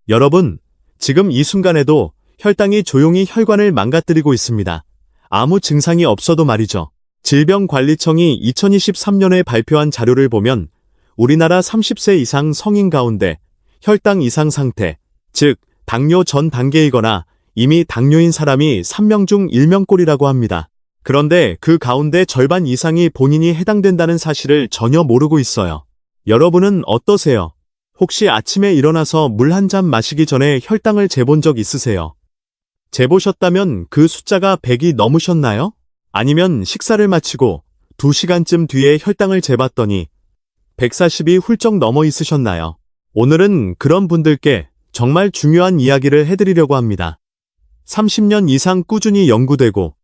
여러분, 지금 이 순간에도 혈당이 조용히 혈관을 망가뜨리고 있습니다. 아무 증상이 없어도 말이죠. 질병관리청이 2023년에 발표한 자료를 보면 우리나라 30세 이상 성인 가운데 혈당 이상 상태, 즉 당뇨 전 단계이거나 이미 당뇨인 사람이 3명 중 1명꼴이라고 합니다. 그런데 그 가운데 절반 이상이 본인이 해당된다는 사실을 전혀 모르고 있어요. 여러분은 어떠세요? 혹시 아침에 일어나서 물 한 잔 마시기 전에 혈당을 재본 적 있으세요? 재보셨다면 그 숫자가 100이 넘으셨나요? 아니면 식사를 마치고 2시간쯤 뒤에 혈당을 재봤더니 140이 훌쩍 넘어 있으셨나요? 오늘은 그런 분들께 정말 중요한 이야기를 해드리려고 합니다. 30년 이상 꾸준히 연구되고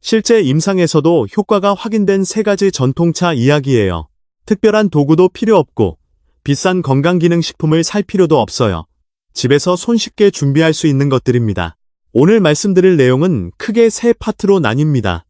실제 임상에서도 효과가 확인된 3가지 전통차 이야기예요. 특별한 도구도 필요 없고 비싼 건강기능식품을 살 필요도 없어요. 집에서 손쉽게 준비할 수 있는 것들입니다. 오늘 말씀드릴 내용은 크게 3파트로 나뉩니다.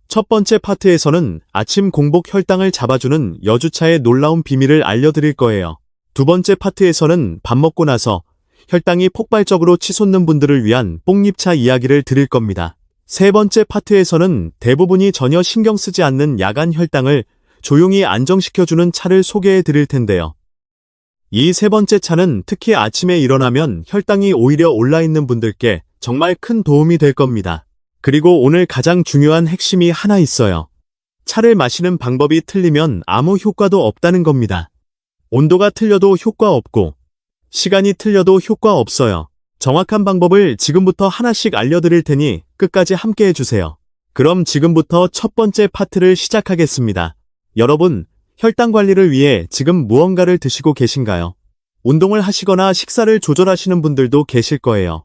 첫 번째 파트에서는 아침 공복 혈당을 잡아주는 여주차의 놀라운 비밀을 알려드릴 거예요. 두 번째 파트에서는 밥 먹고 나서 혈당이 폭발적으로 치솟는 분들을 위한 뽕잎차 이야기를 드릴 겁니다. 세 번째 파트에서는 대부분이 전혀 신경 쓰지 않는 야간 혈당을 조용히 안정시켜주는 차를 소개해 드릴 텐데요. 이 세 번째 차는 특히 아침에 일어나면 혈당이 오히려 올라있는 분들께 정말 큰 도움이 될 겁니다. 그리고 오늘 가장 중요한 핵심이 하나 있어요. 차를 마시는 방법이 틀리면 아무 효과도 없다는 겁니다. 온도가 틀려도 효과 없고 시간이 틀려도 효과 없어요. 정확한 방법을 지금부터 하나씩 알려드릴 테니 끝까지 함께 해주세요. 그럼 지금부터 첫 번째 파트를 시작하겠습니다. 여러분, 혈당 관리를 위해 지금 무언가를 드시고 계신가요? 운동을 하시거나 식사를 조절하시는 분들도 계실 거예요.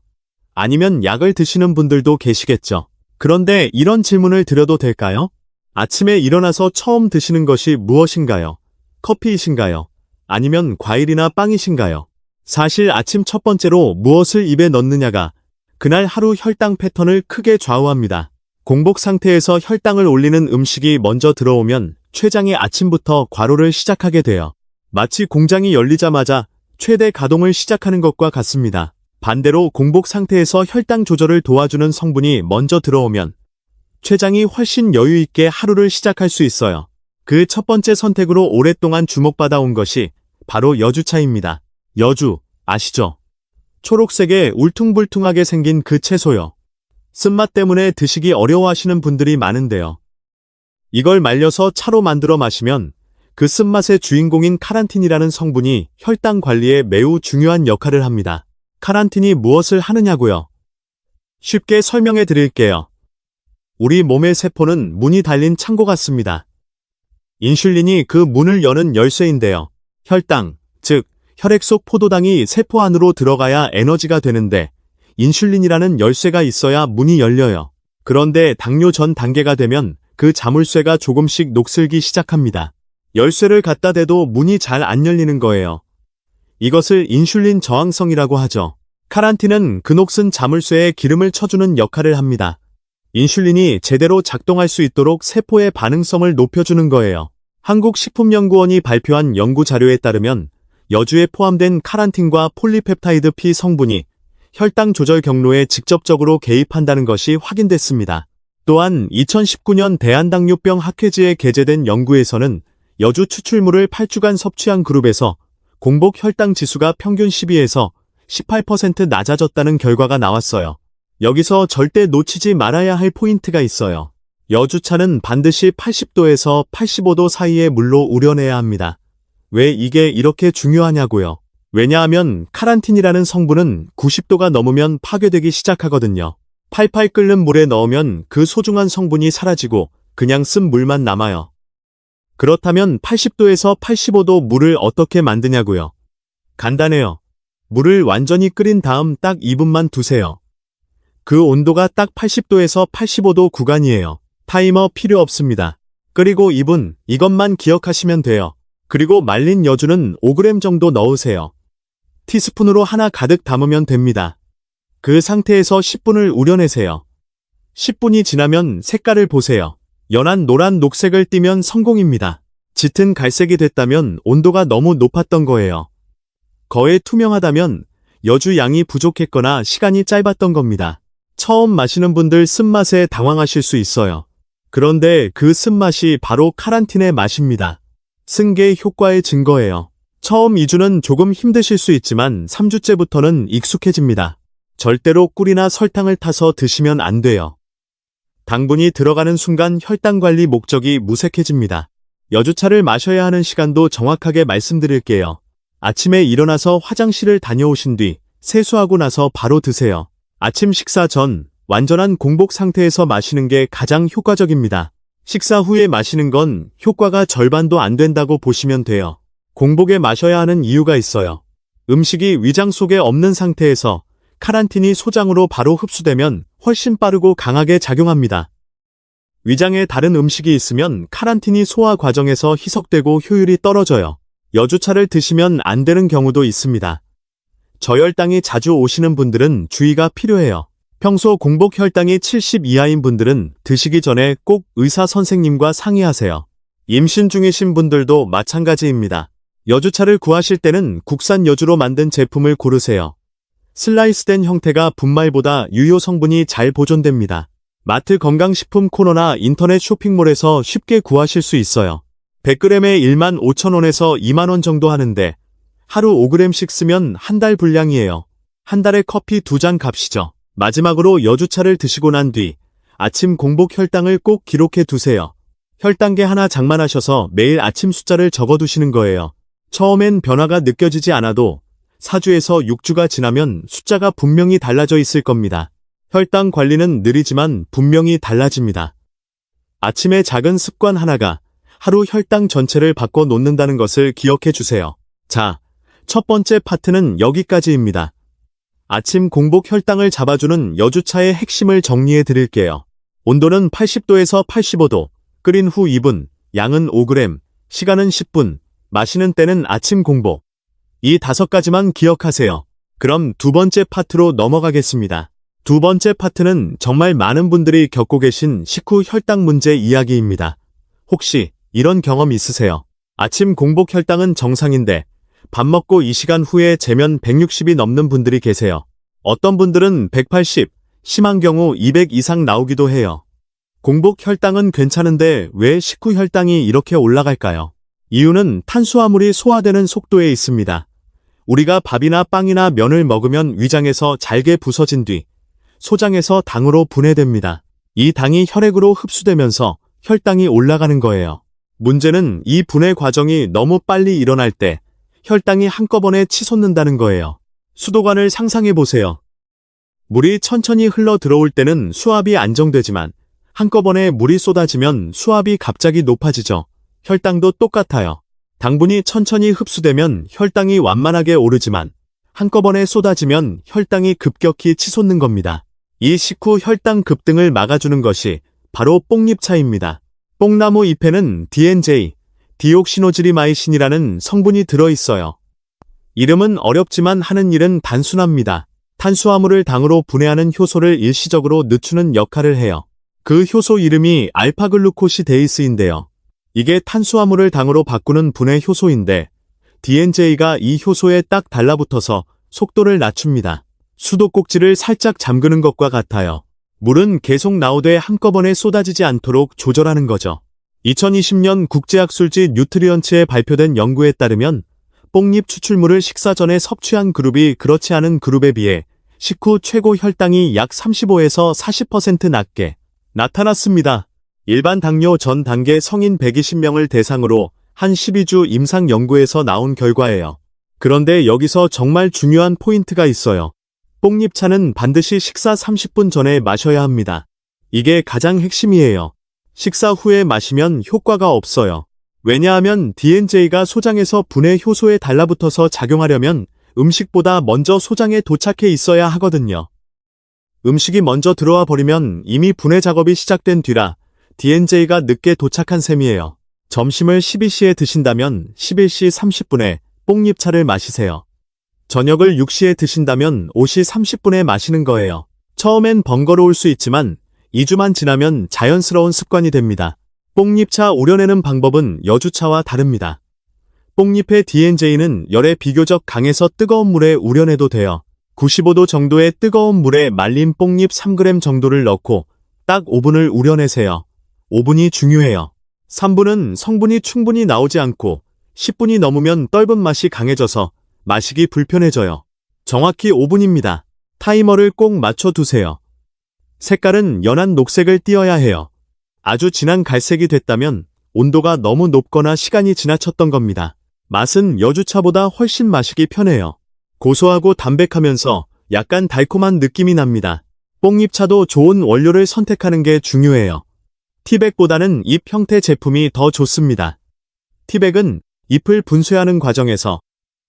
아니면 약을 드시는 분들도 계시겠죠. 그런데 이런 질문을 드려도 될까요? 아침에 일어나서 처음 드시는 것이 무엇인가요? 커피이신가요? 아니면 과일이나 빵이신가요? 사실 아침 첫 번째로 무엇을 입에 넣느냐가 그날 하루 혈당 패턴을 크게 좌우합니다. 공복 상태에서 혈당을 올리는 음식이 먼저 들어오면 췌장이 아침부터 과로를 시작하게 돼요. 마치 공장이 열리자마자 최대 가동을 시작하는 것과 같습니다. 반대로 공복 상태에서 혈당 조절을 도와주는 성분이 먼저 들어오면 췌장이 훨씬 여유 있게 하루를 시작할 수 있어요. 그 첫 번째 선택으로 오랫동안 주목받아온 것이 바로 여주차입니다. 여주, 아시죠? 초록색에 울퉁불퉁하게 생긴 그 채소요. 쓴맛 때문에 드시기 어려워하시는 분들이 많은데요. 이걸 말려서 차로 만들어 마시면 그 쓴맛의 주인공인 카란틴이라는 성분이 혈당 관리에 매우 중요한 역할을 합니다. 카란틴이 무엇을 하느냐고요? 쉽게 설명해 드릴게요. 우리 몸의 세포는 문이 달린 창고 같습니다. 인슐린이 그 문을 여는 열쇠인데요. 혈당, 즉 혈액 속 포도당이 세포 안으로 들어가야 에너지가 되는데 인슐린이라는 열쇠가 있어야 문이 열려요. 그런데 당뇨 전 단계가 되면 그 자물쇠가 조금씩 녹슬기 시작합니다. 열쇠를 갖다 대도 문이 잘 안 열리는 거예요. 이것을 인슐린 저항성이라고 하죠. 카란틴은 그 녹슨 자물쇠에 기름을 쳐주는 역할을 합니다. 인슐린이 제대로 작동할 수 있도록 세포의 반응성을 높여주는 거예요. 한국식품연구원이 발표한 연구 자료에 따르면 여주에 포함된 카란틴과 폴리펩타이드 P 성분이 혈당 조절 경로에 직접적으로 개입한다는 것이 확인됐습니다. 또한 2019년 대한당뇨병 학회지에 게재된 연구에서는 여주 추출물을 8주간 섭취한 그룹에서 공복 혈당 지수가 평균 12에서 18% 낮아졌다는 결과가 나왔어요. 여기서 절대 놓치지 말아야 할 포인트가 있어요. 여주차는 반드시 80도에서 85도 사이의 물로 우려내야 합니다. 왜 이게 이렇게 중요하냐고요? 왜냐하면 카란틴이라는 성분은 90도가 넘으면 파괴되기 시작하거든요. 팔팔 끓는 물에 넣으면 그 소중한 성분이 사라지고 그냥 쓴 물만 남아요. 그렇다면 80도에서 85도 물을 어떻게 만드냐고요? 간단해요. 물을 완전히 끓인 다음 딱 2분만 두세요. 그 온도가 딱 80도에서 85도 구간이에요. 타이머 필요 없습니다. 끓이고 2분, 이것만 기억하시면 돼요. 그리고 말린 여주는 5g 정도 넣으세요. 티스푼으로 하나 가득 담으면 됩니다. 그 상태에서 10분을 우려내세요. 10분이 지나면 색깔을 보세요. 연한 노란 녹색을 띠면 성공입니다. 짙은 갈색이 됐다면 온도가 너무 높았던 거예요. 거의 투명하다면 여주 양이 부족했거나 시간이 짧았던 겁니다. 처음 마시는 분들 쓴맛에 당황하실 수 있어요. 그런데 그 쓴맛이 바로 카란틴의 맛입니다. 승계 효과의 증거예요. 처음 2주는 조금 힘드실 수 있지만 3주째부터는 익숙해집니다. 절대로 꿀이나 설탕을 타서 드시면 안 돼요. 당분이 들어가는 순간 혈당 관리 목적이 무색해집니다. 여주차를 마셔야 하는 시간도 정확하게 말씀드릴게요. 아침에 일어나서 화장실을 다녀오신 뒤 세수하고 나서 바로 드세요. 아침 식사 전 완전한 공복 상태에서 마시는 게 가장 효과적입니다. 식사 후에 마시는 건 효과가 절반도 안 된다고 보시면 돼요. 공복에 마셔야 하는 이유가 있어요. 음식이 위장 속에 없는 상태에서 카란틴이 소장으로 바로 흡수되면 훨씬 빠르고 강하게 작용합니다. 위장에 다른 음식이 있으면 카란틴이 소화 과정에서 희석되고 효율이 떨어져요. 여주차를 드시면 안 되는 경우도 있습니다. 저혈당이 자주 오시는 분들은 주의가 필요해요. 평소 공복 혈당이 70 이하인 분들은 드시기 전에 꼭 의사 선생님과 상의하세요. 임신 중이신 분들도 마찬가지입니다. 여주차를 구하실 때는 국산 여주로 만든 제품을 고르세요. 슬라이스된 형태가 분말보다 유효 성분이 잘 보존됩니다. 마트 건강식품 코너나 인터넷 쇼핑몰에서 쉽게 구하실 수 있어요. 100g에 15,000원에서 2만원 정도 하는데 하루 5g씩 쓰면 한 달 분량이에요. 한 달에 커피 2잔 값이죠. 마지막으로 여주차를 드시고 난 뒤 아침 공복 혈당을 꼭 기록해 두세요. 혈당계 하나 장만하셔서 매일 아침 숫자를 적어두시는 거예요. 처음엔 변화가 느껴지지 않아도 4주에서 6주가 지나면 숫자가 분명히 달라져 있을 겁니다. 혈당 관리는 느리지만 분명히 달라집니다. 아침에 작은 습관 하나가 하루 혈당 전체를 바꿔 놓는다는 것을 기억해 주세요. 자, 첫 번째 파트는 여기까지입니다. 아침 공복 혈당을 잡아주는 여주차의 핵심을 정리해 드릴게요. 온도는 80도에서 85도, 끓인 후 2분, 양은 5g, 시간은 10분, 마시는 때는 아침 공복. 이 5가지만 기억하세요. 그럼 두 번째 파트로 넘어가겠습니다. 두 번째 파트는 정말 많은 분들이 겪고 계신 식후 혈당 문제 이야기입니다. 혹시 이런 경험 있으세요? 아침 공복 혈당은 정상인데 밥 먹고 이 시간 후에 재면 160이 넘는 분들이 계세요. 어떤 분들은 180, 심한 경우 200 이상 나오기도 해요. 공복 혈당은 괜찮은데 왜 식후 혈당이 이렇게 올라갈까요? 이유는 탄수화물이 소화되는 속도에 있습니다. 우리가 밥이나 빵이나 면을 먹으면 위장에서 잘게 부서진 뒤 소장에서 당으로 분해됩니다. 이 당이 혈액으로 흡수되면서 혈당이 올라가는 거예요. 문제는 이 분해 과정이 너무 빨리 일어날 때 혈당이 한꺼번에 치솟는다는 거예요. 수도관을 상상해 보세요. 물이 천천히 흘러 들어올 때는 수압이 안정되지만 한꺼번에 물이 쏟아지면 수압이 갑자기 높아지죠. 혈당도 똑같아요. 당분이 천천히 흡수되면 혈당이 완만하게 오르지만 한꺼번에 쏟아지면 혈당이 급격히 치솟는 겁니다. 이 식후 혈당 급등을 막아주는 것이 바로 뽕잎차입니다. 뽕나무 잎에는 DNJ, 디옥시노지리마이신이라는 성분이 들어있어요. 이름은 어렵지만 하는 일은 단순합니다. 탄수화물을 당으로 분해하는 효소를 일시적으로 늦추는 역할을 해요. 그 효소 이름이 알파글루코시데이스인데요. 이게 탄수화물을 당으로 바꾸는 분해 효소인데 DNJ가 이 효소에 딱 달라붙어서 속도를 낮춥니다. 수도꼭지를 살짝 잠그는 것과 같아요. 물은 계속 나오되 한꺼번에 쏟아지지 않도록 조절하는 거죠. 2020년 국제학술지 뉴트리언츠에 발표된 연구에 따르면 뽕잎 추출물을 식사 전에 섭취한 그룹이 그렇지 않은 그룹에 비해 식후 최고 혈당이 약 35에서 40% 낮게 나타났습니다. 일반 당뇨 전 단계 성인 120명을 대상으로 한 12주 임상 연구에서 나온 결과예요. 그런데 여기서 정말 중요한 포인트가 있어요. 뽕잎차는 반드시 식사 30분 전에 마셔야 합니다. 이게 가장 핵심이에요. 식사 후에 마시면 효과가 없어요. 왜냐하면 DNJ가 소장에서 분해 효소에 달라붙어서 작용하려면 음식보다 먼저 소장에 도착해 있어야 하거든요. 음식이 먼저 들어와 버리면 이미 분해 작업이 시작된 뒤라 DNJ가 늦게 도착한 셈이에요. 점심을 12시에 드신다면 11시 30분에 뽕잎차를 마시세요. 저녁을 6시에 드신다면 5시 30분에 마시는 거예요. 처음엔 번거로울 수 있지만 2주만 지나면 자연스러운 습관이 됩니다. 뽕잎차 우려내는 방법은 여주차와 다릅니다. 뽕잎의 DNJ는 열에 비교적 강해서 뜨거운 물에 우려내도 돼요. 95도 정도의 뜨거운 물에 말린 뽕잎 3g 정도를 넣고 딱 5분을 우려내세요. 5분이 중요해요. 3분은 성분이 충분히 나오지 않고 10분이 넘으면 떫은 맛이 강해져서 마시기 불편해져요. 정확히 5분입니다. 타이머를 꼭 맞춰두세요. 색깔은 연한 녹색을 띄어야 해요. 아주 진한 갈색이 됐다면 온도가 너무 높거나 시간이 지나쳤던 겁니다. 맛은 여주차보다 훨씬 마시기 편해요. 고소하고 담백하면서 약간 달콤한 느낌이 납니다. 뽕잎차도 좋은 원료를 선택하는 게 중요해요. 티백보다는 잎 형태 제품이 더 좋습니다. 티백은 잎을 분쇄하는 과정에서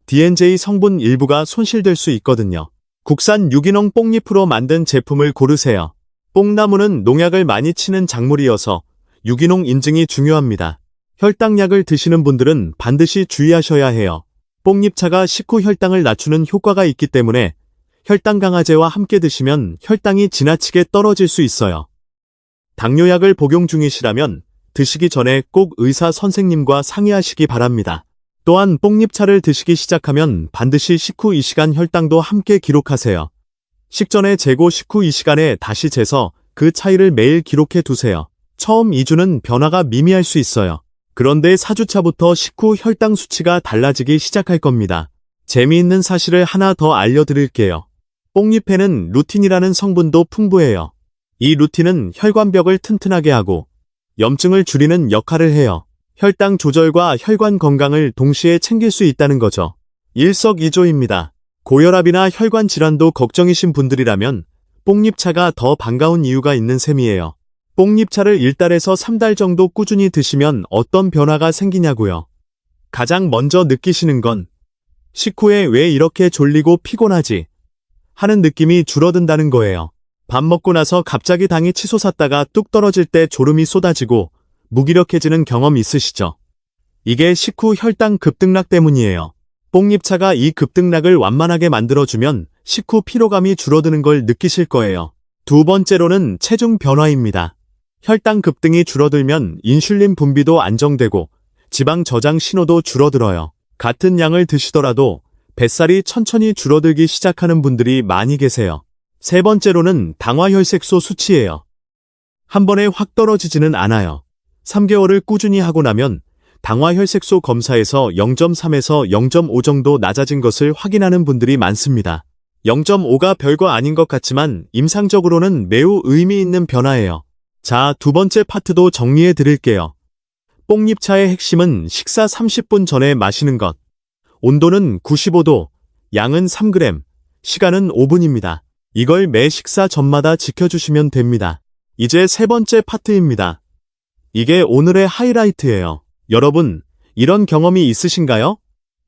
DNJ 성분 일부가 손실될 수 있거든요. 국산 유기농 뽕잎으로 만든 제품을 고르세요. 뽕나무는 농약을 많이 치는 작물이어서 유기농 인증이 중요합니다. 혈당약을 드시는 분들은 반드시 주의하셔야 해요. 뽕잎차가 식후 혈당을 낮추는 효과가 있기 때문에 혈당 강화제와 함께 드시면 혈당이 지나치게 떨어질 수 있어요. 당뇨약을 복용 중이시라면 드시기 전에 꼭 의사 선생님과 상의하시기 바랍니다. 또한 뽕잎차를 드시기 시작하면 반드시 식후 2시간 혈당도 함께 기록하세요. 식전에 재고 식후 2시간에 다시 재서 그 차이를 매일 기록해 두세요. 처음 2주는 변화가 미미할 수 있어요. 그런데 4주차부터 식후 혈당 수치가 달라지기 시작할 겁니다. 재미있는 사실을 하나 더 알려드릴게요. 뽕잎에는 루틴이라는 성분도 풍부해요. 이 루틴은 혈관벽을 튼튼하게 하고 염증을 줄이는 역할을 해요. 혈당 조절과 혈관 건강을 동시에 챙길 수 있다는 거죠. 일석이조입니다. 고혈압이나 혈관 질환도 걱정이신 분들이라면 뽕잎차가 더 반가운 이유가 있는 셈이에요. 뽕잎차를 1달에서 3달 정도 꾸준히 드시면 어떤 변화가 생기냐고요. 가장 먼저 느끼시는 건 식후에 왜 이렇게 졸리고 피곤하지? 하는 느낌이 줄어든다는 거예요. 밥 먹고 나서 갑자기 당이 치솟았다가 뚝 떨어질 때 졸음이 쏟아지고 무기력해지는 경험 있으시죠? 이게 식후 혈당 급등락 때문이에요. 뽕잎차가 이 급등락을 완만하게 만들어주면 식후 피로감이 줄어드는 걸 느끼실 거예요. 두 번째로는 체중 변화입니다. 혈당 급등이 줄어들면 인슐린 분비도 안정되고 지방 저장 신호도 줄어들어요. 같은 양을 드시더라도 뱃살이 천천히 줄어들기 시작하는 분들이 많이 계세요. 세 번째로는 당화혈색소 수치예요. 한 번에 확 떨어지지는 않아요. 3개월을 꾸준히 하고 나면 당화혈색소 검사에서 0.3에서 0.5 정도 낮아진 것을 확인하는 분들이 많습니다. 0.5가 별거 아닌 것 같지만 임상적으로는 매우 의미 있는 변화예요. 자, 두 번째 파트도 정리해 드릴게요. 뽕잎차의 핵심은 식사 30분 전에 마시는 것. 온도는 95도, 양은 3g, 시간은 5분입니다. 이걸 매 식사 전마다 지켜주시면 됩니다. 이제 세 번째 파트입니다. 이게 오늘의 하이라이트예요. 여러분, 이런 경험이 있으신가요?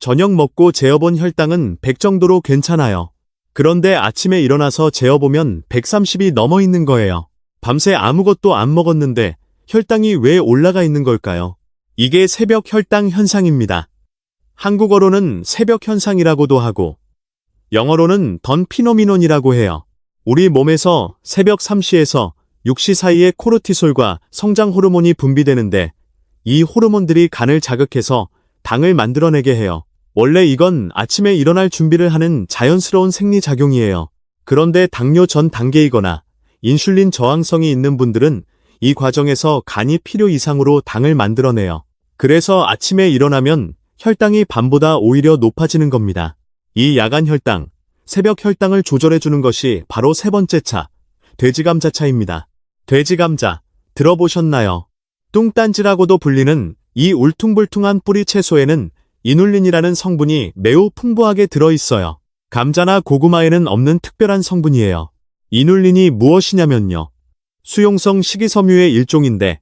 저녁 먹고 재어본 혈당은 100 정도로 괜찮아요. 그런데 아침에 일어나서 재어보면 130이 넘어 있는 거예요. 밤새 아무것도 안 먹었는데 혈당이 왜 올라가 있는 걸까요? 이게 새벽 혈당 현상입니다. 한국어로는 새벽 현상이라고도 하고 영어로는 던 피노미논이라고 해요. 우리 몸에서 새벽 3시에서 6시 사이에 코르티솔과 성장 호르몬이 분비되는데 이 호르몬들이 간을 자극해서 당을 만들어내게 해요. 원래 이건 아침에 일어날 준비를 하는 자연스러운 생리작용이에요. 그런데 당뇨 전 단계이거나 인슐린 저항성이 있는 분들은 이 과정에서 간이 필요 이상으로 당을 만들어내요. 그래서 아침에 일어나면 혈당이 밤보다 오히려 높아지는 겁니다. 이 야간 혈당, 새벽 혈당을 조절해주는 것이 바로 세 번째 차, 돼지감자차입니다. 돼지감자, 들어보셨나요? 뚱딴지라고도 불리는 이 울퉁불퉁한 뿌리 채소에는 이눌린이라는 성분이 매우 풍부하게 들어있어요. 감자나 고구마에는 없는 특별한 성분이에요. 이눌린이 무엇이냐면요. 수용성 식이섬유의 일종인데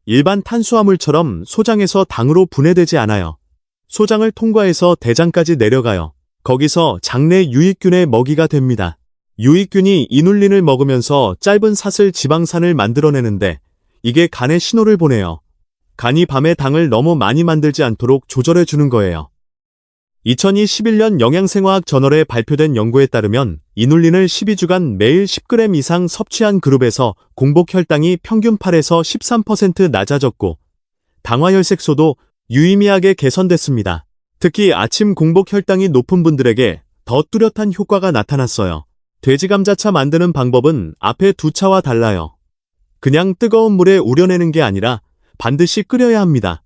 일반 탄수화물처럼 소장에서 당으로 분해되지 않아요. 소장을 통과해서 대장까지 내려가요. 거기서 장내 유익균의 먹이가 됩니다. 유익균이 이눌린을 먹으면서 짧은 사슬 지방산을 만들어내는데 이게 간에 신호를 보내요. 간이 밤에 당을 너무 많이 만들지 않도록 조절해주는 거예요. 2021년 영양생화학 저널에 발표된 연구에 따르면 이눌린을 12주간 매일 10g 이상 섭취한 그룹에서 공복 혈당이 평균 8에서 13% 낮아졌고 당화혈색소도 유의미하게 개선됐습니다. 특히 아침 공복 혈당이 높은 분들에게 더 뚜렷한 효과가 나타났어요. 돼지감자차 만드는 방법은 앞에 두 차와 달라요. 그냥 뜨거운 물에 우려내는 게 아니라 반드시 끓여야 합니다.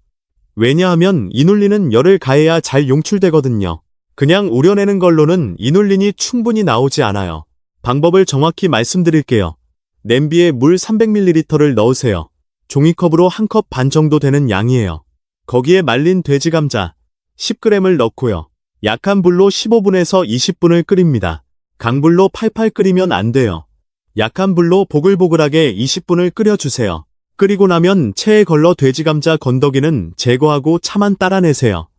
왜냐하면 이눌린은 열을 가해야 잘 용출되거든요. 그냥 우려내는 걸로는 이눌린이 충분히 나오지 않아요. 방법을 정확히 말씀드릴게요. 냄비에 물 300ml를 넣으세요. 종이컵으로 한 컵 반 정도 되는 양이에요. 거기에 말린 돼지감자 10g을 넣고요. 약한 불로 15분에서 20분을 끓입니다. 강불로 팔팔 끓이면 안 돼요. 약한 불로 보글보글하게 20분을 끓여주세요. 끓이고 나면 체에 걸러 돼지감자 건더기는 제거하고 차만 따라내세요.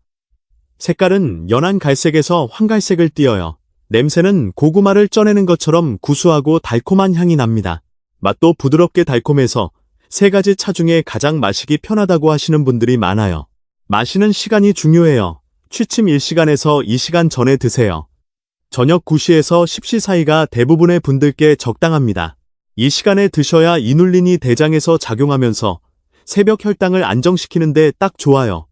색깔은 연한 갈색에서 황갈색을 띠어요. 냄새는 고구마를 쪄내는 것처럼 구수하고 달콤한 향이 납니다. 맛도 부드럽게 달콤해서 세 가지 차 중에 가장 마시기 편하다고 하시는 분들이 많아요. 마시는 시간이 중요해요. 취침 1시간에서 2시간 전에 드세요. 저녁 9시에서 10시 사이가 대부분의 분들께 적당합니다. 이 시간에 드셔야 이눌린이 대장에서 작용하면서 새벽 혈당을 안정시키는데 딱 좋아요.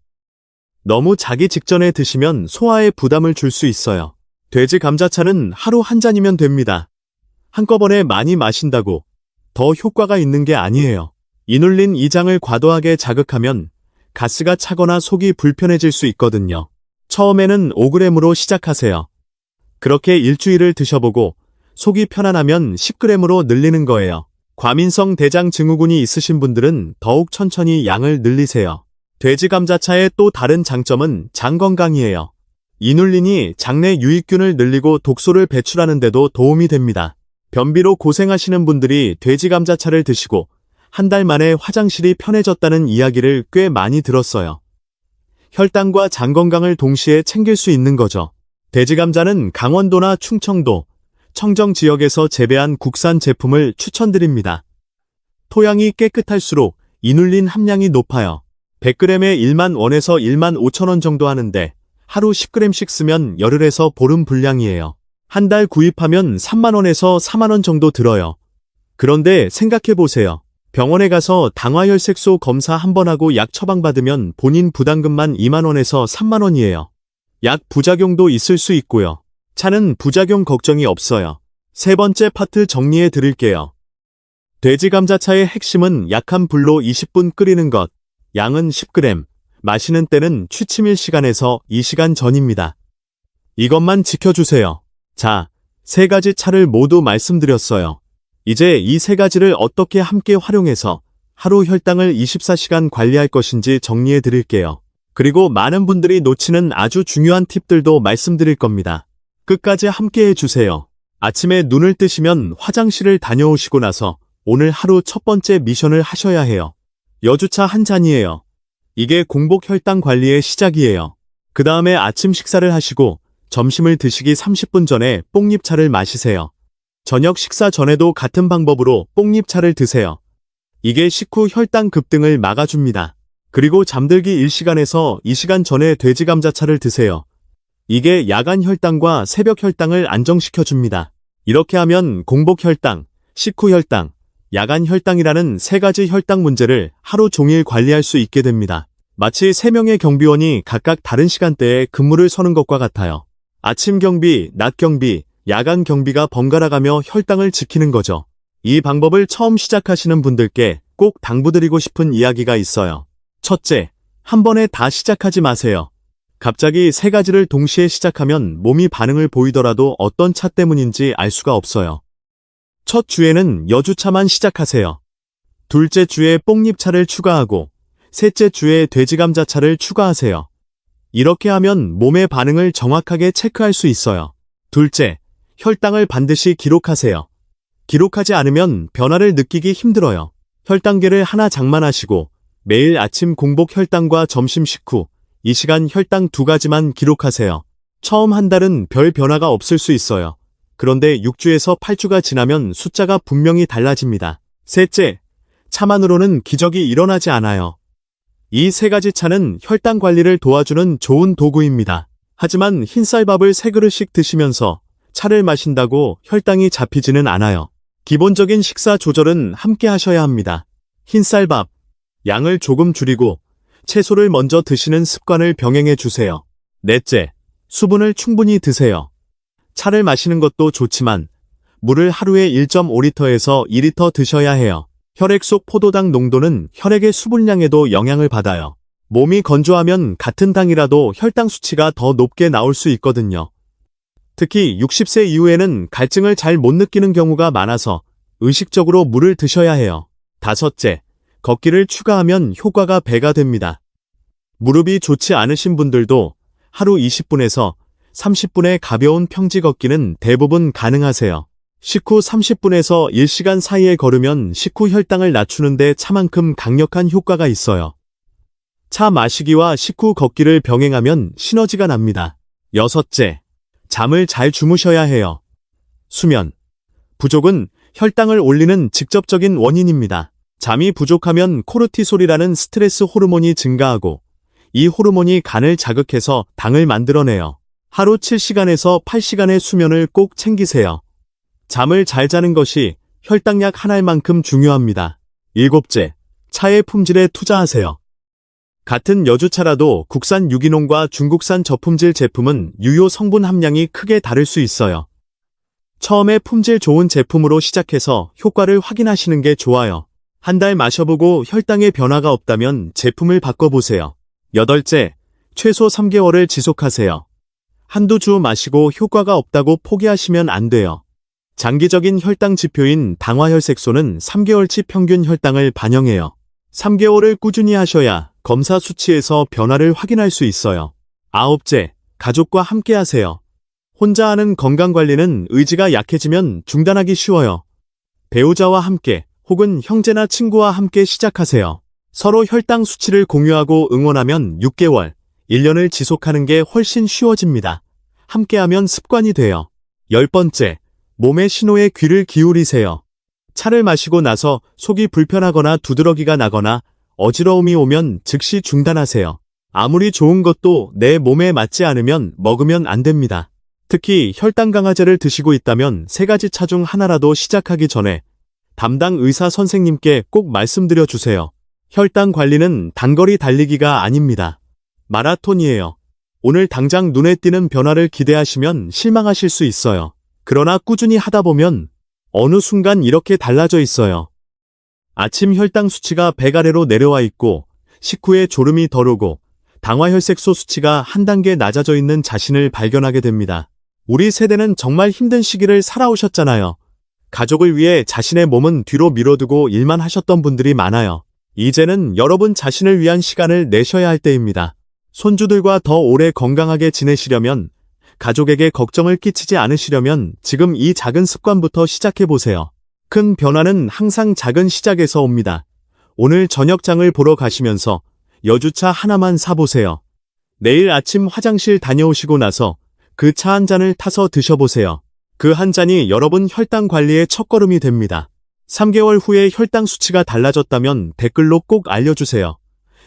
너무 자기 직전에 드시면 소화에 부담을 줄 수 있어요. 돼지 감자차는 하루 한 잔이면 됩니다. 한꺼번에 많이 마신다고 더 효과가 있는 게 아니에요. 이눌린 2장을 과도하게 자극하면 가스가 차거나 속이 불편해질 수 있거든요. 처음에는 5g으로 시작하세요. 그렇게 일주일을 드셔보고 속이 편안하면 10g으로 늘리는 거예요. 과민성 대장 증후군이 있으신 분들은 더욱 천천히 양을 늘리세요. 돼지 감자차의 또 다른 장점은 장 건강이에요. 이눌린이 장내 유익균을 늘리고 독소를 배출하는 데도 도움이 됩니다. 변비로 고생하시는 분들이 돼지 감자차를 드시고 한 달 만에 화장실이 편해졌다는 이야기를 꽤 많이 들었어요. 혈당과 장 건강을 동시에 챙길 수 있는 거죠. 돼지 감자는 강원도나 충청도, 청정 지역에서 재배한 국산 제품을 추천드립니다. 토양이 깨끗할수록 이눌린 함량이 높아요. 100g에 1만 원에서 1만 5천 원 정도 하는데 하루 10g씩 쓰면 열흘에서 보름 분량이에요. 한 달 구입하면 3만 원에서 4만 원 정도 들어요. 그런데 생각해보세요. 병원에 가서 당화혈색소 검사 한 번 하고 약 처방받으면 본인 부담금만 2만 원에서 3만 원이에요. 약 부작용도 있을 수 있고요. 차는 부작용 걱정이 없어요. 세 번째 파트 정리해 드릴게요. 돼지 감자차의 핵심은 약한 불로 20분 끓이는 것, 양은 10g, 마시는 때는 취침 1시간에서 2시간 전입니다. 이것만 지켜주세요. 자, 세 가지 차를 모두 말씀드렸어요. 이제 이 세 가지를 어떻게 함께 활용해서 하루 혈당을 24시간 관리할 것인지 정리해 드릴게요. 그리고 많은 분들이 놓치는 아주 중요한 팁들도 말씀드릴 겁니다. 끝까지 함께 해주세요. 아침에 눈을 뜨시면 화장실을 다녀오시고 나서 오늘 하루 첫 번째 미션을 하셔야 해요. 여주차 한 잔이에요. 이게 공복 혈당 관리의 시작이에요. 그 다음에 아침 식사를 하시고 점심을 드시기 30분 전에 뽕잎차를 마시세요. 저녁 식사 전에도 같은 방법으로 뽕잎차를 드세요. 이게 식후 혈당 급등을 막아줍니다. 그리고 잠들기 1시간에서 2시간 전에 돼지 감자차를 드세요. 이게 야간 혈당과 새벽 혈당을 안정시켜줍니다. 이렇게 하면 공복 혈당, 식후 혈당, 야간 혈당이라는 세 가지 혈당 문제를 하루 종일 관리할 수 있게 됩니다. 마치 3명의 경비원이 각각 다른 시간대에 근무를 서는 것과 같아요. 아침 경비, 낮 경비, 야간 경비가 번갈아가며 혈당을 지키는 거죠. 이 방법을 처음 시작하시는 분들께 꼭 당부드리고 싶은 이야기가 있어요. 첫째, 한 번에 다 시작하지 마세요. 갑자기 세 가지를 동시에 시작하면 몸이 반응을 보이더라도 어떤 차 때문인지 알 수가 없어요. 첫 주에는 여주차만 시작하세요. 둘째 주에 뽕잎차를 추가하고 셋째 주에 돼지감자차를 추가하세요. 이렇게 하면 몸의 반응을 정확하게 체크할 수 있어요. 둘째, 혈당을 반드시 기록하세요. 기록하지 않으면 변화를 느끼기 힘들어요. 혈당계를 하나 장만하시고 매일 아침 공복 혈당과 점심 식후 이 시간 혈당 2가지만 기록하세요. 처음 한 달은 별 변화가 없을 수 있어요. 그런데 6주에서 8주가 지나면 숫자가 분명히 달라집니다. 셋째, 차만으로는 기적이 일어나지 않아요. 이 세 가지 차는 혈당 관리를 도와주는 좋은 도구입니다. 하지만 흰쌀밥을 3그릇씩 드시면서 차를 마신다고 혈당이 잡히지는 않아요. 기본적인 식사 조절은 함께 하셔야 합니다. 흰쌀밥, 양을 조금 줄이고 채소를 먼저 드시는 습관을 병행해 주세요. 넷째, 수분을 충분히 드세요. 차를 마시는 것도 좋지만 물을 하루에 1.5리터에서 2리터 드셔야 해요. 혈액 속 포도당 농도는 혈액의 수분량에도 영향을 받아요. 몸이 건조하면 같은 당이라도 혈당 수치가 더 높게 나올 수 있거든요. 특히 60세 이후에는 갈증을 잘 못 느끼는 경우가 많아서 의식적으로 물을 드셔야 해요. 다섯째, 걷기를 추가하면 효과가 배가 됩니다. 무릎이 좋지 않으신 분들도 하루 20분에서 30분의 가벼운 평지 걷기는 대부분 가능하세요. 식후 30분에서 1시간 사이에 걸으면 식후 혈당을 낮추는데 차만큼 강력한 효과가 있어요. 차 마시기와 식후 걷기를 병행하면 시너지가 납니다. 여섯째, 잠을 잘 주무셔야 해요. 수면 부족은 혈당을 올리는 직접적인 원인입니다. 잠이 부족하면 코르티솔이라는 스트레스 호르몬이 증가하고 이 호르몬이 간을 자극해서 당을 만들어내요. 하루 7시간에서 8시간의 수면을 꼭 챙기세요. 잠을 잘 자는 것이 혈당약 한 알만큼 중요합니다. 일곱째, 차의 품질에 투자하세요. 같은 여주차라도 국산 유기농과 중국산 저품질 제품은 유효 성분 함량이 크게 다를 수 있어요. 처음에 품질 좋은 제품으로 시작해서 효과를 확인하시는 게 좋아요. 한 달 마셔보고 혈당에 변화가 없다면 제품을 바꿔보세요. 여덟째, 최소 3개월을 지속하세요. 한두 주 마시고 효과가 없다고 포기하시면 안 돼요. 장기적인 혈당 지표인 당화혈색소는 3개월치 평균 혈당을 반영해요. 3개월을 꾸준히 하셔야 검사 수치에서 변화를 확인할 수 있어요. 아홉째, 가족과 함께 하세요. 혼자 하는 건강관리는 의지가 약해지면 중단하기 쉬워요. 배우자와 함께 혹은 형제나 친구와 함께 시작하세요. 서로 혈당 수치를 공유하고 응원하면 6개월, 1년을 지속하는 게 훨씬 쉬워집니다. 함께하면 습관이 돼요. 10번째, 몸의 신호에 귀를 기울이세요. 차를 마시고 나서 속이 불편하거나 두드러기가 나거나 어지러움이 오면 즉시 중단하세요. 아무리 좋은 것도 내 몸에 맞지 않으면 먹으면 안 됩니다. 특히 혈당 강화제를 드시고 있다면 3가지 차 중 하나라도 시작하기 전에 담당 의사 선생님께 꼭 말씀드려 주세요. 혈당 관리는 단거리 달리기가 아닙니다. 마라톤이에요. 오늘 당장 눈에 띄는 변화를 기대하시면 실망하실 수 있어요. 그러나 꾸준히 하다 보면 어느 순간 이렇게 달라져 있어요. 아침 혈당 수치가 100 아래로 내려와 있고 식후에 졸음이 덜 오고 당화혈색소 수치가 한 단계 낮아져 있는 자신을 발견하게 됩니다. 우리 세대는 정말 힘든 시기를 살아오셨잖아요. 가족을 위해 자신의 몸은 뒤로 밀어두고 일만 하셨던 분들이 많아요. 이제는 여러분 자신을 위한 시간을 내셔야 할 때입니다. 손주들과 더 오래 건강하게 지내시려면, 가족에게 걱정을 끼치지 않으시려면 지금 이 작은 습관부터 시작해보세요. 큰 변화는 항상 작은 시작에서 옵니다. 오늘 저녁장을 보러 가시면서 여주차 하나만 사보세요. 내일 아침 화장실 다녀오시고 나서 그 차 한 잔을 타서 드셔보세요. 그 한 잔이 여러분 혈당 관리의 첫걸음이 됩니다. 3개월 후에 혈당 수치가 달라졌다면 댓글로 꼭 알려주세요.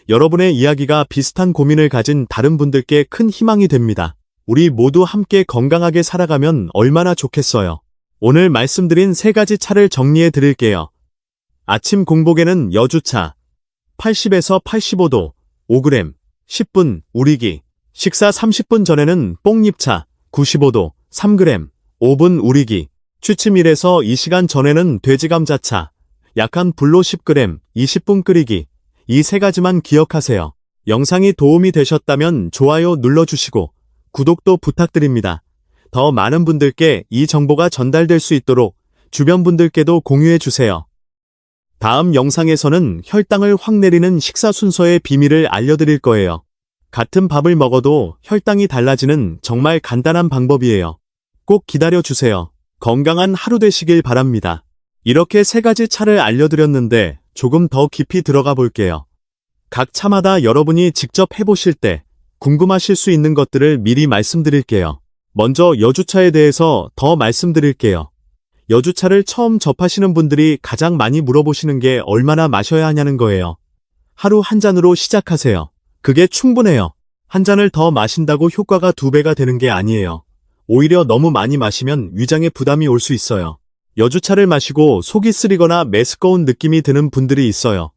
여러분의 이야기가 비슷한 고민을 가진 다른 분들께 큰 희망이 됩니다. 우리 모두 함께 건강하게 살아가면 얼마나 좋겠어요. 오늘 말씀드린 3가지 차를 정리해 드릴게요. 아침 공복에는 여주차 80에서 85도 5g 10분 우리기. 식사 30분 전에는 뽕잎차 95도 3g 5분 우리기. 취침 1에서 2시간 전에는 돼지감자차 약한 불로 10g 20분 끓이기. 이 3가지만 기억하세요. 영상이 도움이 되셨다면 좋아요 눌러주시고 구독도 부탁드립니다. 더 많은 분들께 이 정보가 전달될 수 있도록 주변 분들께도 공유해주세요. 다음 영상에서는 혈당을 확 내리는 식사 순서의 비밀을 알려드릴 거예요. 같은 밥을 먹어도 혈당이 달라지는 정말 간단한 방법이에요. 꼭 기다려주세요. 건강한 하루 되시길 바랍니다. 이렇게 3가지 차를 알려드렸는데 조금 더 깊이 들어가 볼게요. 각 차마다 여러분이 직접 해보실 때 궁금하실 수 있는 것들을 미리 말씀드릴게요. 먼저 여주차에 대해서 더 말씀드릴게요. 여주차를 처음 접하시는 분들이 가장 많이 물어보시는 게 얼마나 마셔야 하냐는 거예요. 하루 한 잔으로 시작하세요. 그게 충분해요. 한 잔을 더 마신다고 효과가 2배가 되는 게 아니에요. 오히려 너무 많이 마시면 위장에 부담이 올 수 있어요. 여주차를 마시고 속이 쓰리거나 메스꺼운 느낌이 드는 분들이 있어요.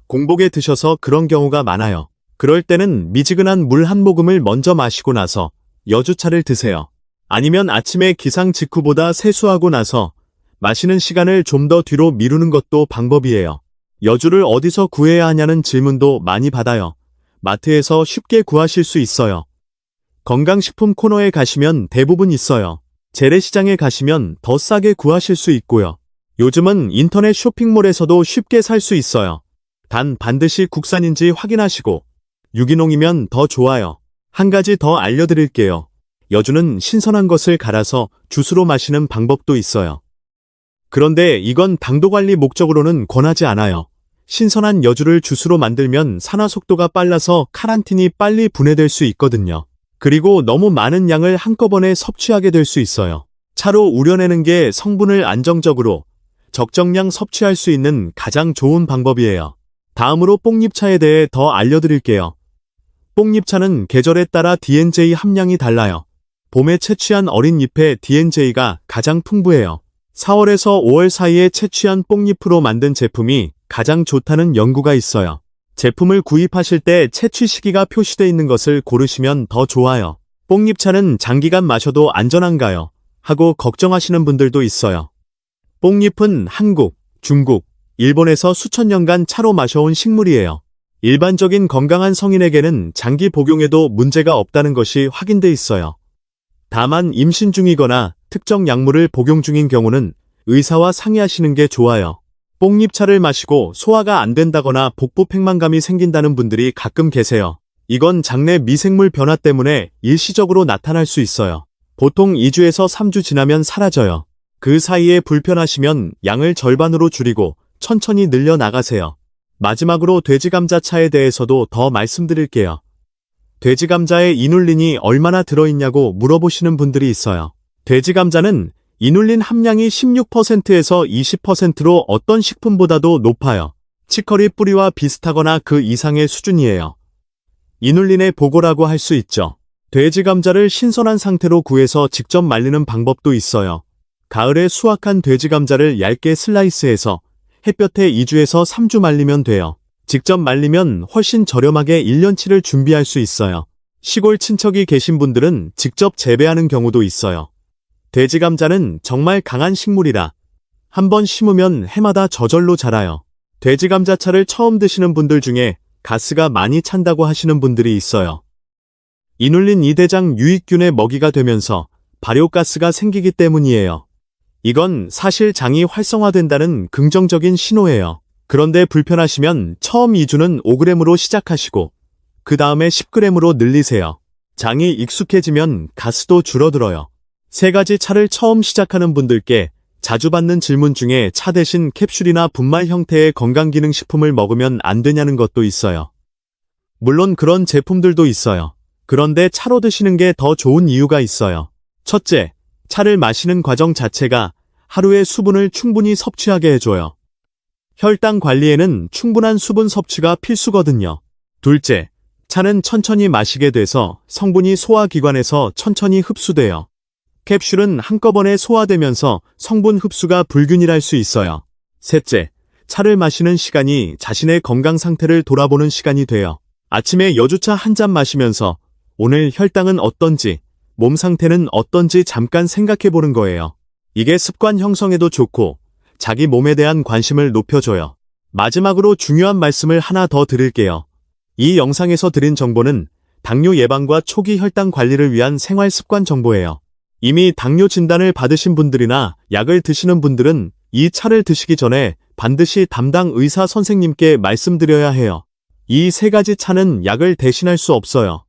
공복에 드셔서 그런 경우가 많아요. 그럴 때는 미지근한 물 한 모금을 먼저 마시고 나서 여주차를 드세요. 아니면 아침에 기상 직후보다 세수하고 나서 마시는 시간을 좀 더 뒤로 미루는 것도 방법이에요. 여주를 어디서 구해야 하냐는 질문도 많이 받아요. 마트에서 쉽게 구하실 수 있어요. 건강식품 코너에 가시면 대부분 있어요. 재래시장에 가시면 더 싸게 구하실 수 있고요. 요즘은 인터넷 쇼핑몰에서도 쉽게 살 수 있어요. 단 반드시 국산인지 확인하시고 유기농이면 더 좋아요. 한 가지 더 알려드릴게요. 여주는 신선한 것을 갈아서 주스로 마시는 방법도 있어요. 그런데 이건 당도관리 목적으로는 권하지 않아요. 신선한 여주를 주스로 만들면 산화 속도가 빨라서 카란틴이 빨리 분해될 수 있거든요. 그리고 너무 많은 양을 한꺼번에 섭취하게 될 수 있어요. 차로 우려내는 게 성분을 안정적으로 적정량 섭취할 수 있는 가장 좋은 방법이에요. 다음으로 뽕잎차에 대해 더 알려드릴게요. 뽕잎차는 계절에 따라 DNJ 함량이 달라요. 봄에 채취한 어린 잎의 DNJ가 가장 풍부해요. 4월에서 5월 사이에 채취한 뽕잎으로 만든 제품이 가장 좋다는 연구가 있어요. 제품을 구입하실 때 채취 시기가 표시되어 있는 것을 고르시면 더 좋아요. 뽕잎차는 장기간 마셔도 안전한가요? 하고 걱정하시는 분들도 있어요. 뽕잎은 한국, 중국, 일본에서 수천 년간 차로 마셔온 식물이에요. 일반적인 건강한 성인에게는 장기 복용에도 문제가 없다는 것이 확인돼 있어요. 다만 임신 중이거나 특정 약물을 복용 중인 경우는 의사와 상의하시는 게 좋아요. 뽕잎차를 마시고 소화가 안 된다거나 복부 팽만감이 생긴다는 분들이 가끔 계세요. 이건 장내 미생물 변화 때문에 일시적으로 나타날 수 있어요. 보통 2주에서 3주 지나면 사라져요. 그 사이에 불편하시면 양을 절반으로 줄이고 천천히 늘려 나가세요. 마지막으로 돼지감자차에 대해서도 더 말씀드릴게요. 돼지감자에 이눌린이 얼마나 들어있냐고 물어보시는 분들이 있어요. 돼지감자는 이눌린 함량이 16%에서 20%로 어떤 식품보다도 높아요. 치커리 뿌리와 비슷하거나 그 이상의 수준이에요. 이눌린의 보고라고 할 수 있죠. 돼지 감자를 신선한 상태로 구해서 직접 말리는 방법도 있어요. 가을에 수확한 돼지 감자를 얇게 슬라이스해서 햇볕에 2주에서 3주 말리면 돼요. 직접 말리면 훨씬 저렴하게 1년치를 준비할 수 있어요. 시골 친척이 계신 분들은 직접 재배하는 경우도 있어요. 돼지 감자는 정말 강한 식물이라 한번 심으면 해마다 저절로 자라요. 돼지 감자차를 처음 드시는 분들 중에 가스가 많이 찬다고 하시는 분들이 있어요. 이눌린 이대장 유익균의 먹이가 되면서 발효가스가 생기기 때문이에요. 이건 사실 장이 활성화된다는 긍정적인 신호예요. 그런데 불편하시면 처음 2주는 5g으로 시작하시고 그 다음에 10g으로 늘리세요. 장이 익숙해지면 가스도 줄어들어요. 3가지 차를 처음 시작하는 분들께 자주 받는 질문 중에 차 대신 캡슐이나 분말 형태의 건강기능식품을 먹으면 안 되냐는 것도 있어요. 물론 그런 제품들도 있어요. 그런데 차로 드시는 게 더 좋은 이유가 있어요. 첫째, 차를 마시는 과정 자체가 하루에 수분을 충분히 섭취하게 해줘요. 혈당 관리에는 충분한 수분 섭취가 필수거든요. 둘째, 차는 천천히 마시게 돼서 성분이 소화기관에서 천천히 흡수돼요. 캡슐은 한꺼번에 소화되면서 성분 흡수가 불균일할 수 있어요. 셋째, 차를 마시는 시간이 자신의 건강 상태를 돌아보는 시간이 돼요. 아침에 여주차 한 잔 마시면서 오늘 혈당은 어떤지, 몸 상태는 어떤지 잠깐 생각해 보는 거예요. 이게 습관 형성에도 좋고 자기 몸에 대한 관심을 높여줘요. 마지막으로 중요한 말씀을 하나 더 드릴게요. 이 영상에서 드린 정보는 당뇨 예방과 초기 혈당 관리를 위한 생활 습관 정보예요. 이미 당뇨 진단을 받으신 분들이나 약을 드시는 분들은 이 차를 드시기 전에 반드시 담당 의사 선생님께 말씀드려야 해요. 이 3가지 차는 약을 대신할 수 없어요.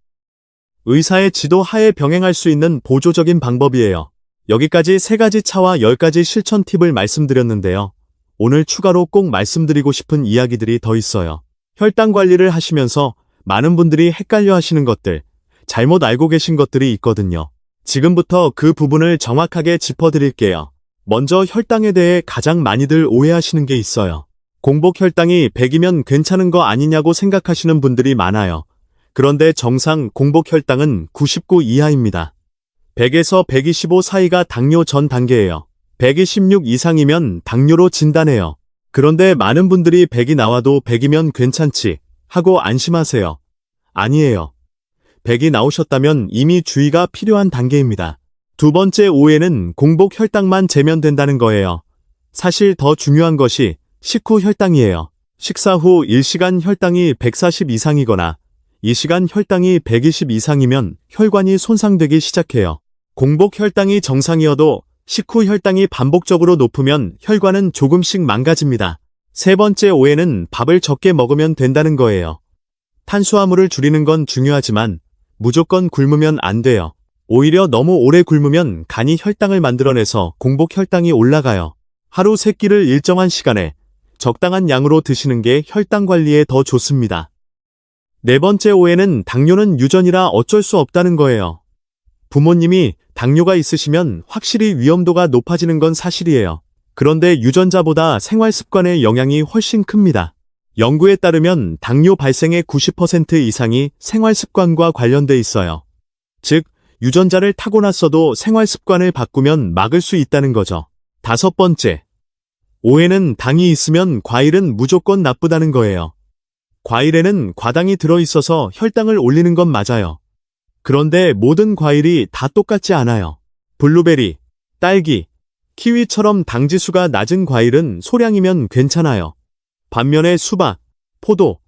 의사의 지도 하에 병행할 수 있는 보조적인 방법이에요. 여기까지 3가지 차와 10가지 실천 팁을 말씀드렸는데요. 오늘 추가로 꼭 말씀드리고 싶은 이야기들이 더 있어요. 혈당 관리를 하시면서 많은 분들이 헷갈려 하시는 것들, 잘못 알고 계신 것들이 있거든요. 지금부터 그 부분을 정확하게 짚어드릴게요. 먼저 혈당에 대해 가장 많이들 오해하시는 게 있어요. 공복 혈당이 100이면 괜찮은 거 아니냐고 생각하시는 분들이 많아요. 그런데 정상 공복 혈당은 99 이하입니다. 100에서 125 사이가 당뇨 전 단계예요. 126 이상이면 당뇨로 진단해요. 그런데 많은 분들이 100이 나와도 100이면 괜찮지 하고 안심하세요. 아니에요. 100이 나오셨다면 이미 주의가 필요한 단계입니다. 두 번째 오해는 공복 혈당만 재면 된다는 거예요. 사실 더 중요한 것이 식후 혈당이에요. 식사 후 1시간 혈당이 140 이상이거나 2시간 혈당이 120 이상이면 혈관이 손상되기 시작해요. 공복 혈당이 정상이어도 식후 혈당이 반복적으로 높으면 혈관은 조금씩 망가집니다. 세 번째 오해는 밥을 적게 먹으면 된다는 거예요. 탄수화물을 줄이는 건 중요하지만 무조건 굶으면 안 돼요. 오히려 너무 오래 굶으면 간이 혈당을 만들어내서 공복 혈당이 올라가요. 하루 3끼를 일정한 시간에 적당한 양으로 드시는 게 혈당 관리에 더 좋습니다. 네 번째 오해는 당뇨는 유전이라 어쩔 수 없다는 거예요. 부모님이 당뇨가 있으시면 확실히 위험도가 높아지는 건 사실이에요. 그런데 유전자보다 생활 습관의 영향이 훨씬 큽니다. 연구에 따르면 당뇨 발생의 90% 이상이 생활 습관과 관련돼 있어요. 즉, 유전자를 타고났어도 생활 습관을 바꾸면 막을 수 있다는 거죠. 다섯 번째, 오해는 당이 있으면 과일은 무조건 나쁘다는 거예요. 과일에는 과당이 들어있어서 혈당을 올리는 건 맞아요. 그런데 모든 과일이 다 똑같지 않아요. 블루베리, 딸기, 키위처럼 당지수가 낮은 과일은 소량이면 괜찮아요. 반면에 수박, 포도,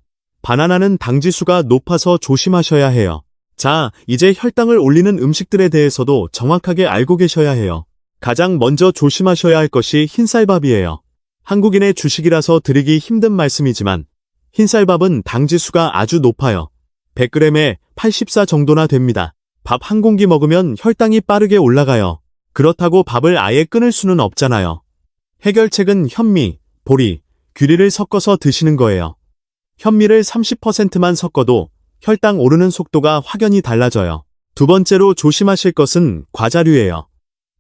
바나나는 당지수가 높아서 조심하셔야 해요. 자, 이제 혈당을 올리는 음식들에 대해서도 정확하게 알고 계셔야 해요. 가장 먼저 조심하셔야 할 것이 흰쌀밥이에요. 한국인의 주식이라서 드리기 힘든 말씀이지만 흰쌀밥은 당지수가 아주 높아요. 100g에 84 정도나 됩니다. 밥 한 공기 먹으면 혈당이 빠르게 올라가요. 그렇다고 밥을 아예 끊을 수는 없잖아요. 해결책은 현미, 보리, 귀리를 섞어서 드시는 거예요. 현미를 30%만 섞어도 혈당 오르는 속도가 확연히 달라져요. 두 번째로 조심하실 것은 과자류예요.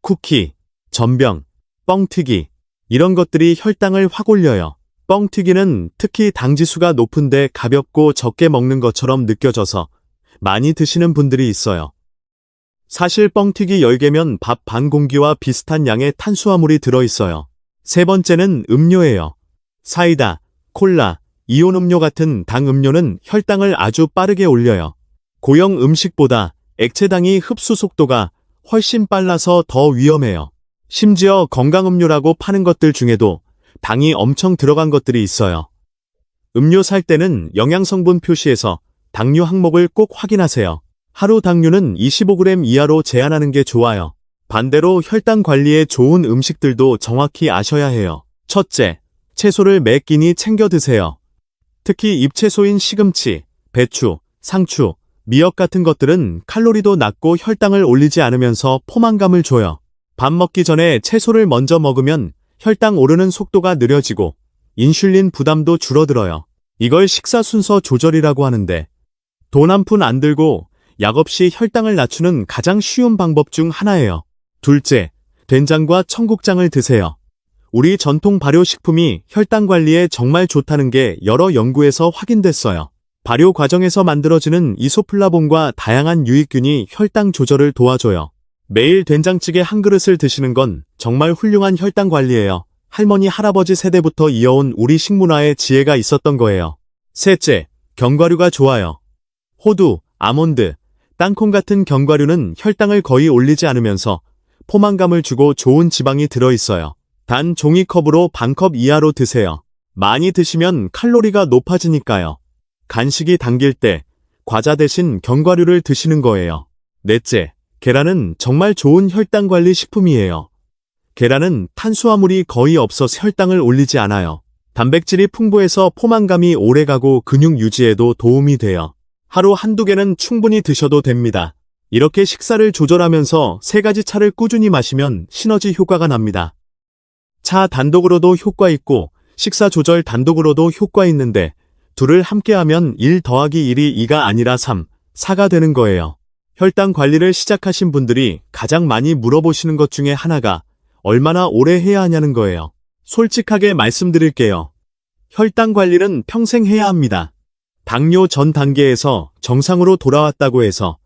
쿠키, 전병, 뻥튀기 이런 것들이 혈당을 확 올려요. 뻥튀기는 특히 당지수가 높은데 가볍고 적게 먹는 것처럼 느껴져서 많이 드시는 분들이 있어요. 사실 뻥튀기 10개면 밥 반 공기와 비슷한 양의 탄수화물이 들어있어요. 세 번째는 음료예요. 사이다, 콜라, 이온 음료 같은 당 음료는 혈당을 아주 빠르게 올려요. 고형 음식보다 액체당이 흡수 속도가 훨씬 빨라서 더 위험해요. 심지어 건강음료라고 파는 것들 중에도 당이 엄청 들어간 것들이 있어요. 음료 살 때는 영양성분 표시에서 당류 항목을 꼭 확인하세요. 하루 당류는 25g 이하로 제한하는 게 좋아요. 반대로 혈당 관리에 좋은 음식들도 정확히 아셔야 해요. 첫째, 채소를 매 끼니 챙겨 드세요. 특히 잎채소인 시금치, 배추, 상추, 미역 같은 것들은 칼로리도 낮고 혈당을 올리지 않으면서 포만감을 줘요. 밥 먹기 전에 채소를 먼저 먹으면 혈당 오르는 속도가 느려지고 인슐린 부담도 줄어들어요. 이걸 식사 순서 조절이라고 하는데 돈 한 푼 안 들고 약 없이 혈당을 낮추는 가장 쉬운 방법 중 하나예요. 둘째, 된장과 청국장을 드세요. 우리 전통 발효식품이 혈당 관리에 정말 좋다는 게 여러 연구에서 확인됐어요. 발효 과정에서 만들어지는 이소플라본과 다양한 유익균이 혈당 조절을 도와줘요. 매일 된장찌개 한 그릇을 드시는 건 정말 훌륭한 혈당 관리예요. 할머니, 할아버지 세대부터 이어온 우리 식문화에 지혜가 있었던 거예요. 셋째, 견과류가 좋아요. 호두, 아몬드, 땅콩 같은 견과류는 혈당을 거의 올리지 않으면서 포만감을 주고 좋은 지방이 들어있어요. 단 종이컵으로 반컵 이하로 드세요. 많이 드시면 칼로리가 높아지니까요. 간식이 당길 때 과자 대신 견과류를 드시는 거예요. 넷째, 계란은 정말 좋은 혈당 관리 식품이에요. 계란은 탄수화물이 거의 없어서 혈당을 올리지 않아요. 단백질이 풍부해서 포만감이 오래가고 근육 유지에도 도움이 돼요. 하루 한두 개는 충분히 드셔도 됩니다. 이렇게 식사를 조절하면서 3가지 차를 꾸준히 마시면 시너지 효과가 납니다. 차 단독으로도 효과 있고 식사 조절 단독으로도 효과 있는데 둘을 함께하면 1 더하기 1이 2가 아니라 3, 4가 되는 거예요. 혈당 관리를 시작하신 분들이 가장 많이 물어보시는 것 중에 하나가 얼마나 오래 해야 하냐는 거예요. 솔직하게 말씀드릴게요. 혈당 관리는 평생 해야 합니다. 당뇨 전 단계에서 정상으로 돌아왔다고 해서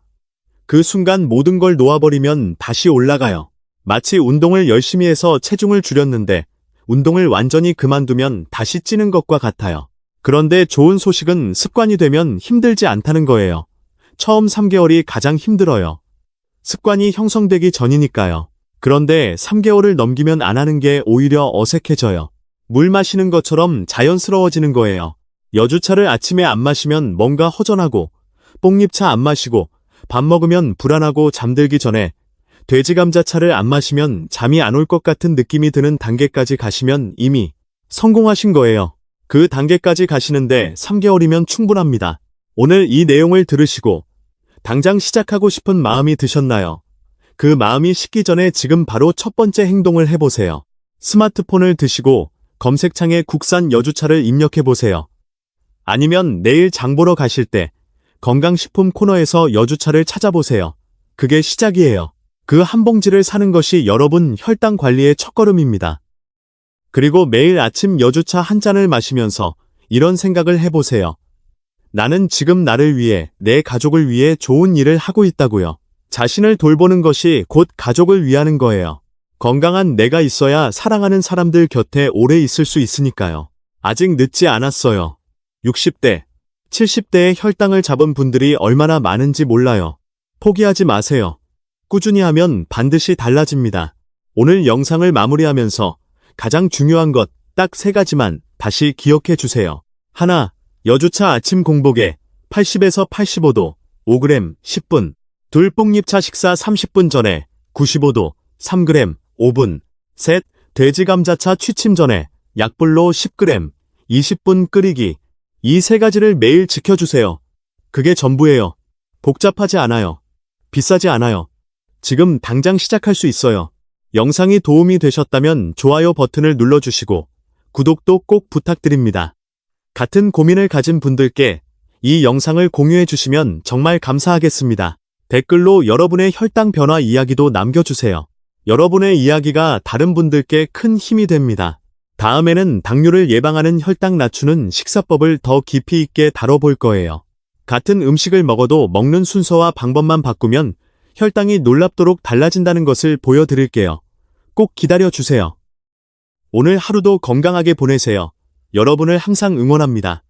그 순간 모든 걸 놓아버리면 다시 올라가요. 마치 운동을 열심히 해서 체중을 줄였는데 운동을 완전히 그만두면 다시 찌는 것과 같아요. 그런데 좋은 소식은 습관이 되면 힘들지 않다는 거예요. 처음 3개월이 가장 힘들어요. 습관이 형성되기 전이니까요. 그런데 3개월을 넘기면 안 하는 게 오히려 어색해져요. 물 마시는 것처럼 자연스러워지는 거예요. 여주차를 아침에 안 마시면 뭔가 허전하고, 뽕잎차 안 마시고, 밥 먹으면 불안하고 잠들기 전에 돼지감자차를 안 마시면 잠이 안 올 것 같은 느낌이 드는 단계까지 가시면 이미 성공하신 거예요. 그 단계까지 가시는데 3개월이면 충분합니다. 오늘 이 내용을 들으시고 당장 시작하고 싶은 마음이 드셨나요? 그 마음이 식기 전에 지금 바로 첫 번째 행동을 해보세요. 스마트폰을 드시고 검색창에 국산 여주차를 입력해보세요. 아니면 내일 장 보러 가실 때 건강식품 코너에서 여주차를 찾아보세요. 그게 시작이에요. 그 한 봉지를 사는 것이 여러분 혈당 관리의 첫걸음입니다. 그리고 매일 아침 여주차 한 잔을 마시면서 이런 생각을 해보세요. 나는 지금 나를 위해, 내 가족을 위해 좋은 일을 하고 있다고요. 자신을 돌보는 것이 곧 가족을 위하는 거예요. 건강한 내가 있어야 사랑하는 사람들 곁에 오래 있을 수 있으니까요. 아직 늦지 않았어요. 60대, 70대의 혈당을 잡은 분들이 얼마나 많은지 몰라요. 포기하지 마세요. 꾸준히 하면 반드시 달라집니다. 오늘 영상을 마무리하면서 가장 중요한 것 딱 3가지만 다시 기억해 주세요. 하나, 여주차 아침 공복에 80에서 85도 5g 10분. 둘, 뽕잎차 식사 30분 전에 95도 3g 5분. 셋, 돼지감자차 취침 전에 약불로 10g 20분 끓이기. 이 3가지를 매일 지켜주세요. 그게 전부예요. 복잡하지 않아요. 비싸지 않아요. 지금 당장 시작할 수 있어요. 영상이 도움이 되셨다면 좋아요 버튼을 눌러주시고 구독도 꼭 부탁드립니다. 같은 고민을 가진 분들께 이 영상을 공유해 주시면 정말 감사하겠습니다. 댓글로 여러분의 혈당 변화 이야기도 남겨주세요. 여러분의 이야기가 다른 분들께 큰 힘이 됩니다. 다음에는 당뇨를 예방하는 혈당 낮추는 식사법을 더 깊이 있게 다뤄볼 거예요. 같은 음식을 먹어도 먹는 순서와 방법만 바꾸면 혈당이 놀랍도록 달라진다는 것을 보여드릴게요. 꼭 기다려주세요. 오늘 하루도 건강하게 보내세요. 여러분을 항상 응원합니다.